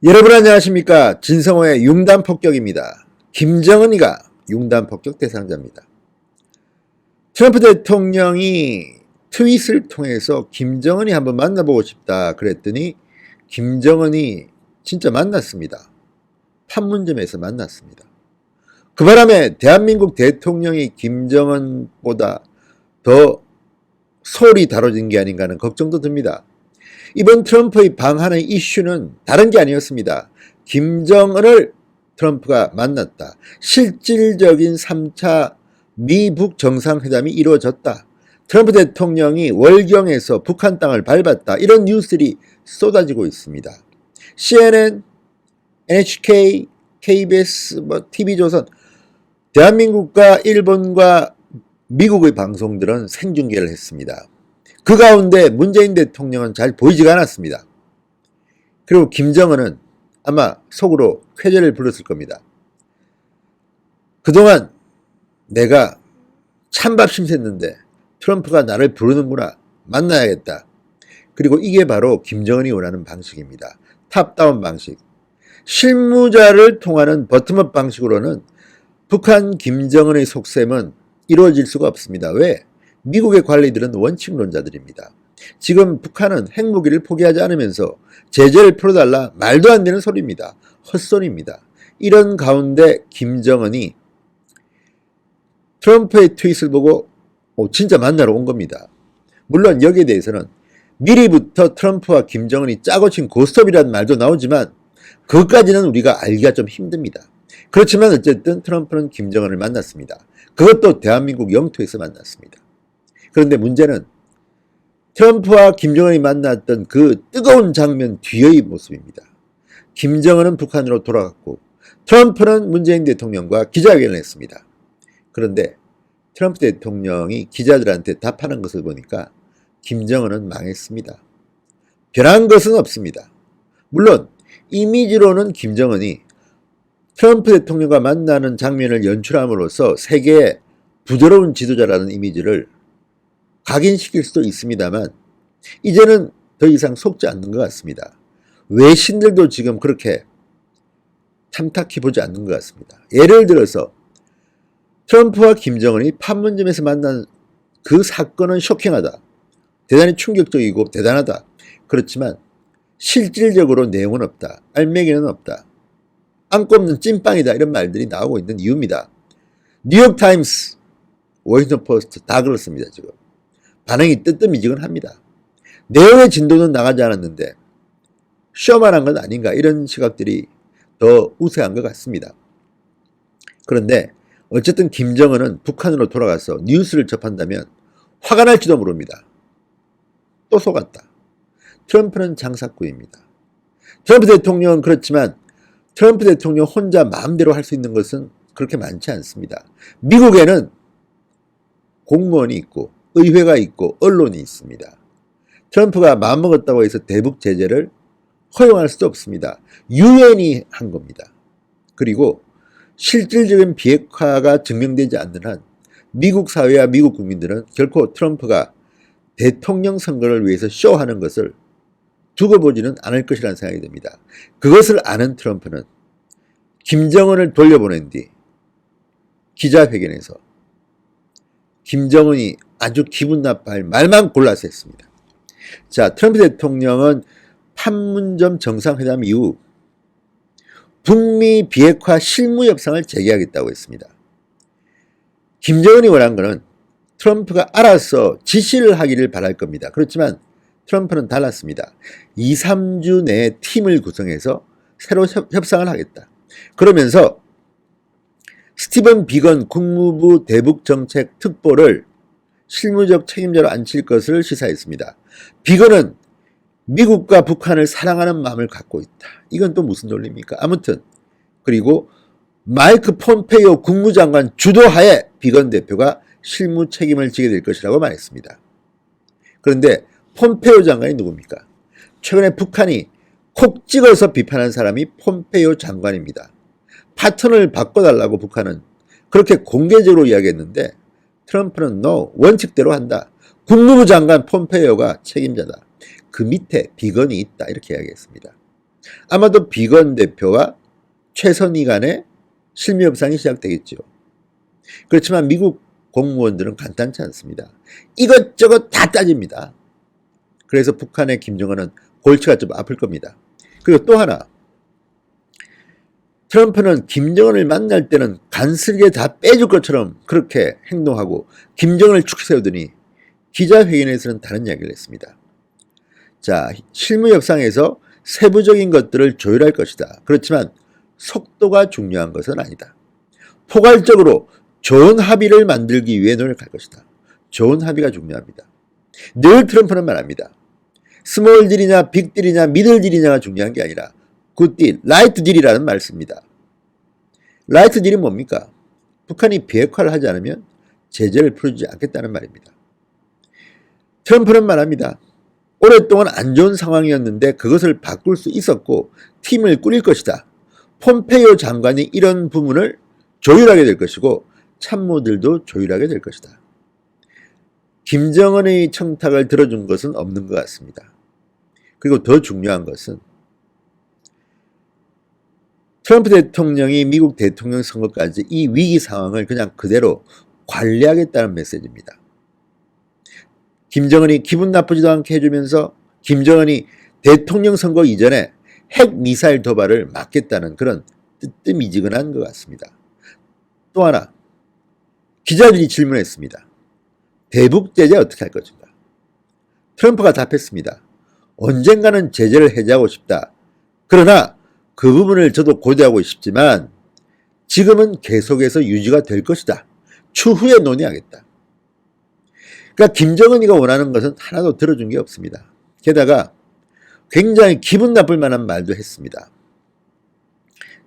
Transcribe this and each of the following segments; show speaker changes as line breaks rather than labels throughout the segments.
여러분 안녕하십니까? 진성호의 융단폭격입니다. 김정은이가 융단폭격 대상자입니다. 트럼프 대통령이 트윗을 통해서 김정은이 한번 만나보고 싶다 그랬더니 김정은이 진짜 만났습니다. 판문점에서 만났습니다. 그 바람에 대한민국 대통령이 김정은보다 더 소홀히 다뤄진 게 아닌가 하는 걱정도 듭니다. 이번 트럼프의 방한의 이슈는 다른 게 아니었습니다. 김정은을 트럼프가 만났다. 실질적인 3차 미북 정상회담이 이루어졌다. 트럼프 대통령이 월경에서 북한 땅을 밟았다. 이런 뉴스들이 쏟아지고 있습니다. CNN, NHK, KBS, TV조선, 대한민국과 일본과 미국의 방송들은 생중계를 했습니다. 그 가운데 문재인 대통령은 잘 보이지가 않았습니다. 그리고 김정은은 아마 속으로 쾌재를 불렀을 겁니다. 그동안 내가 찬밥 심샜는데 트럼프가 나를 부르는구나. 만나야겠다. 그리고 이게 바로 김정은이 원하는 방식입니다. 탑다운 방식. 실무자를 통하는 버텀업 방식으로는 북한 김정은의 속셈은 이루어질 수가 없습니다. 왜? 미국의 관리들은 원칙론자들입니다. 지금 북한은 핵무기를 포기하지 않으면서 제재를 풀어달라 말도 안 되는 소리입니다. 헛소리입니다. 이런 가운데 김정은이 트럼프의 트윗을 보고 진짜 만나러 온 겁니다. 물론 여기에 대해서는 미리부터 트럼프와 김정은이 짜고 친 고스톱이라는 말도 나오지만 그것까지는 우리가 알기가 좀 힘듭니다. 그렇지만 어쨌든 트럼프는 김정은을 만났습니다. 그것도 대한민국 영토에서 만났습니다. 그런데 문제는 트럼프와 김정은이 만났던 그 뜨거운 장면 뒤의 모습입니다. 김정은은 북한으로 돌아갔고 트럼프는 문재인 대통령과 기자회견을 했습니다. 그런데 트럼프 대통령이 기자들한테 답하는 것을 보니까 김정은은 망했습니다. 변한 것은 없습니다. 물론 이미지로는 김정은이 트럼프 대통령과 만나는 장면을 연출함으로써 세계의 부드러운 지도자라는 이미지를 각인시킬 수도 있습니다만 이제는 더 이상 속지 않는 것 같습니다. 외신들도 지금 그렇게 탐탁히 보지 않는 것 같습니다. 예를 들어서 트럼프와 김정은이 판문점에서 만난 그 사건은 쇼킹하다. 대단히 충격적이고 대단하다. 그렇지만 실질적으로 내용은 없다. 알맹이는 없다. 안고 없는 찐빵이다. 이런 말들이 나오고 있는 이유입니다. 뉴욕타임스, 워싱턴 포스트 다 그렇습니다. 지금. 반응이 뜨뜻미지근합니다. 내용의 진도는 나가지 않았는데 쇼만 한 건 아닌가 이런 시각들이 더 우세한 것 같습니다. 그런데 어쨌든 김정은은 북한으로 돌아가서 뉴스를 접한다면 화가 날지도 모릅니다. 또 속았다. 트럼프는 장사꾼입니다. 트럼프 대통령은 그렇지만 트럼프 대통령 혼자 마음대로 할 수 있는 것은 그렇게 많지 않습니다. 미국에는 공무원이 있고 의회가 있고 언론이 있습니다. 트럼프가 마음먹었다고 해서 대북 제재를 허용할 수도 없습니다. 유엔이 한 겁니다. 그리고 실질적인 비핵화가 증명되지 않는 한 미국 사회와 미국 국민들은 결코 트럼프가 대통령 선거를 위해서 쇼하는 것을 두고 보지는 않을 것이라는 생각이 듭니다. 그것을 아는 트럼프는 김정은을 돌려보낸 뒤 기자회견에서 김정은이 아주 기분 나빠할 말만 골라서 했습니다. 자, 트럼프 대통령은 판문점 정상회담 이후 북미 비핵화 실무 협상을 재개하겠다고 했습니다. 김정은이 원한 것은 트럼프가 알아서 지시를 하기를 바랄 겁니다. 그렇지만 트럼프는 달랐습니다. 2, 3주 내에 팀을 구성해서 새로 협상을 하겠다. 그러면서 스티븐 비건 국무부 대북정책 특보를 실무적 책임자로 앉힐 것을 시사했습니다. 비건은 미국과 북한을 사랑하는 마음을 갖고 있다. 이건 또 무슨 논리입니까? 아무튼 그리고 마이크 폼페이오 국무장관 주도하에 비건 대표가 실무 책임을 지게 될 것이라고 말했습니다. 그런데 폼페이오 장관이 누굽니까? 최근에 북한이 콕 찍어서 비판한 사람이 폼페이오 장관입니다. 파턴을 바꿔달라고 북한은 그렇게 공개적으로 이야기했는데 트럼프는 no, 원칙대로 한다. 국무부 장관 폼페이오가 책임자다. 그 밑에 비건이 있다. 이렇게 이야기했습니다. 아마도 비건 대표와 최선희 간의 실무 협상이 시작되겠죠. 그렇지만 미국 공무원들은 간단치 않습니다. 이것저것 다 따집니다. 그래서 북한의 김정은은 골치가 좀 아플 겁니다. 그리고 또 하나, 트럼프는 김정은을 만날 때는 간슬게 다 빼줄 것처럼 그렇게 행동하고 김정은을 축 세우더니 기자회견에서는 다른 이야기를 했습니다. 자, 실무 협상에서 세부적인 것들을 조율할 것이다. 그렇지만 속도가 중요한 것은 아니다. 포괄적으로 좋은 합의를 만들기 위해 노력할 것이다. 좋은 합의가 중요합니다. 늘 트럼프는 말합니다. 스몰 딜이냐 빅 딜이냐 미들 딜이냐가 중요한 게 아니라 굿 딜, 라이트 딜이라는 말 씁니다. 라이트 딜이 뭡니까? 북한이 비핵화를 하지 않으면 제재를 풀어주지 않겠다는 말입니다. 트럼프는 말합니다. 오랫동안 안 좋은 상황이었는데 그것을 바꿀 수 있었고 팀을 꾸릴 것이다. 폼페이오 장관이 이런 부분을 조율하게 될 것이고 참모들도 조율하게 될 것이다. 김정은의 청탁을 들어준 것은 없는 것 같습니다. 그리고 더 중요한 것은 트럼프 대통령이 미국 대통령 선거까지 이 위기 상황을 그냥 그대로 관리하겠다는 메시지입니다. 김정은이 기분 나쁘지도 않게 해주면서 김정은이 대통령 선거 이전에 핵미사일 도발을 막겠다는 그런 뜨뜻미지근한 것 같습니다. 또 하나, 기자들이 질문했습니다. 대북 제재 어떻게 할 것인가? 트럼프가 답했습니다. 언젠가는 제재를 해제하고 싶다. 그러나 그 부분을 저도 고려하고 싶지만 지금은 계속해서 유지가 될 것이다. 추후에 논의하겠다. 그러니까 김정은이가 원하는 것은 하나도 들어준 게 없습니다. 게다가 굉장히 기분 나쁠 만한 말도 했습니다.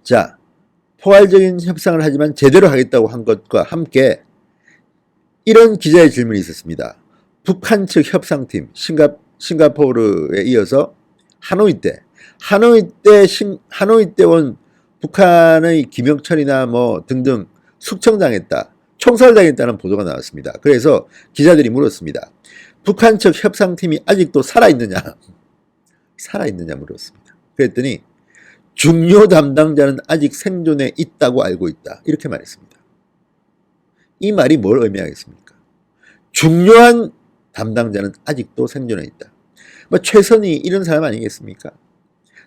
자, 포괄적인 협상을 하지만 제대로 하겠다고 한 것과 함께 이런 기자의 질문이 있었습니다. 북한 측 협상팀, 싱가포르에 이어서 하노이 때 온 북한의 김영철이나 뭐 등등 숙청당했다, 총살당했다는 보도가 나왔습니다. 그래서 기자들이 물었습니다. 북한 측 협상팀이 아직도 살아있느냐 물었습니다. 그랬더니 중요 담당자는 아직 생존해 있다고 알고 있다. 이렇게 말했습니다. 이 말이 뭘 의미하겠습니까? 중요한 담당자는 아직도 생존해 있다. 뭐 최선희 이런 사람 아니겠습니까?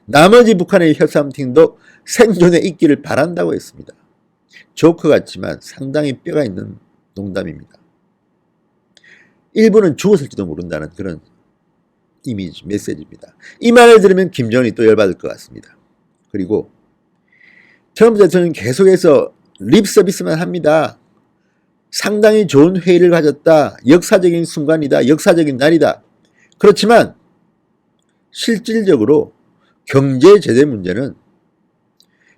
나머지 북한의 협상팀도 생존해 있기를 바란다고 했습니다. 조크 같지만 상당히 뼈가 있는 농담입니다. 일부는 죽었을지도 모른다는 그런 이미지, 메시지입니다. 이 말을 들으면 김정은이 또 열받을 것 같습니다. 그리고 트럼프 대통령은 계속해서 립 서비스만 합니다. 상당히 좋은 회의를 가졌다. 역사적인 순간이다. 역사적인 날이다. 그렇지만 실질적으로 경제 제재 문제는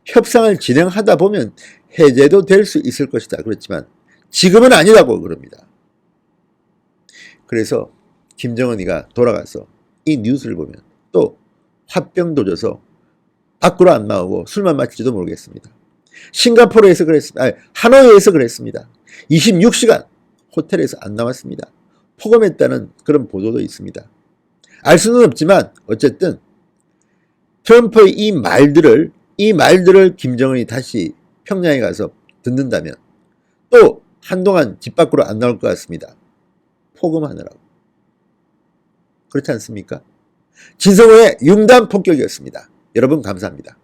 협상을 진행하다 보면 해제도 될 수 있을 것이다. 그렇지만 지금은 아니라고 그럽니다. 그래서 김정은이가 돌아가서 이 뉴스를 보면 또 화병 도져서 밖으로 안 나오고 술만 마실지도 모르겠습니다. 싱가포르에서 그랬습니다. 하노이에서 그랬습니다. 26시간 호텔에서 안 나왔습니다. 폭언했다는 그런 보도도 있습니다. 알 수는 없지만 어쨌든 트럼프의 이 말들을 김정은이 다시 평양에 가서 듣는다면 또 한동안 집 밖으로 안 나올 것 같습니다. 포금하느라고. 그렇지 않습니까? 진성호의 융단 폭격이었습니다. 여러분 감사합니다.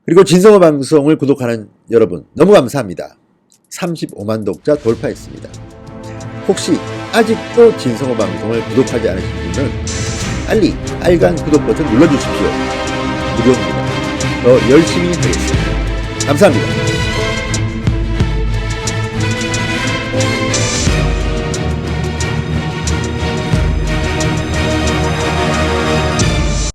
그리고 진성호 방송을 구독하는 여러분 너무 감사합니다. 35만 독자 돌파했습니다. 혹시 아직도 진성호 방송을 구독하지 않으신 분은 빨리 빨간 구독 버튼 눌러주십시오. 무료입니다. 더 열심히 하겠습니다. 감사합니다.